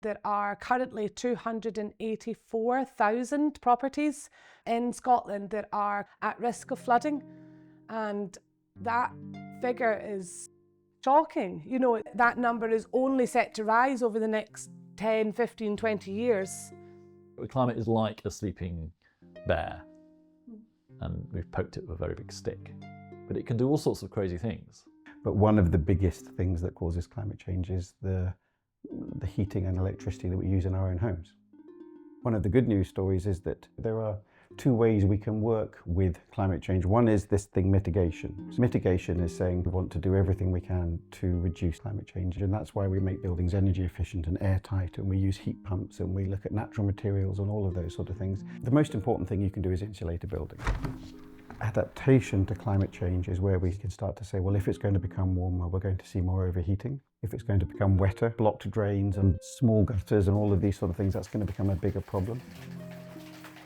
There are currently 284,000 properties in Scotland that are at risk of flooding, and that figure is shocking. You know, that number is only set to rise over the next 10, 15, 20 years. The climate is like a sleeping bear, and we've poked it with a very big stick, but it can do all sorts of crazy things. But one of the biggest things that causes climate change is the heating and electricity that we use in our own homes. One of the good news stories is that there are two ways we can work with climate change. One is this thing, mitigation. So mitigation is saying we want to do everything we can to reduce climate change, and that's why we make buildings energy efficient and airtight, and we use heat pumps, and we look at natural materials and all of those sort of things. The most important thing you can do is insulate a building. Adaptation to climate change is where we can start to say, well, if it's going to become warmer, we're going to see more overheating. If it's going to become wetter, blocked drains and small gutters and all of these sort of things, that's going to become a bigger problem.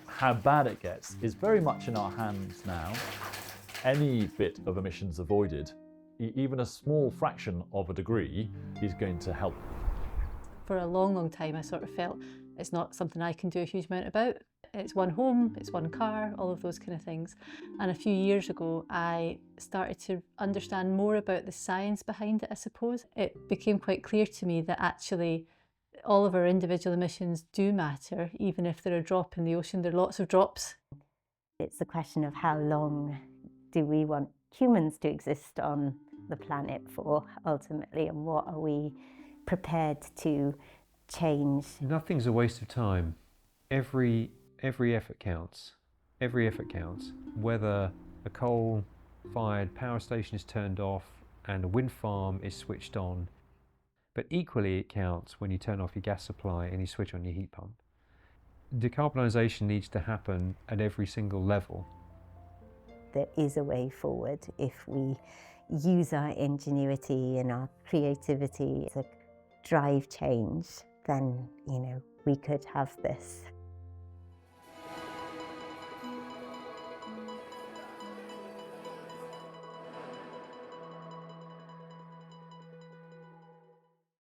How bad it gets is very much in our hands now. Any bit of emissions avoided, even a small fraction of a degree, is going to help. For a long, long time, I sort of felt it's not something I can do a huge amount about. It's one home, it's one car, all of those kind of things. And a few years ago, I started to understand more about the science behind it, I suppose. It became quite clear to me that actually all of our individual emissions do matter, even if they're a drop in the ocean. There are lots of drops. It's a question of how long do we want humans to exist on the planet for, ultimately, and what are we prepared to change? Nothing's a waste of time. Every effort counts. Every effort counts. Whether a coal-fired power station is turned off and a wind farm is switched on. But equally it counts when you turn off your gas supply and you switch on your heat pump. Decarbonisation needs to happen at every single level. There is a way forward if we use our ingenuity and our creativity to drive change, then, we could have this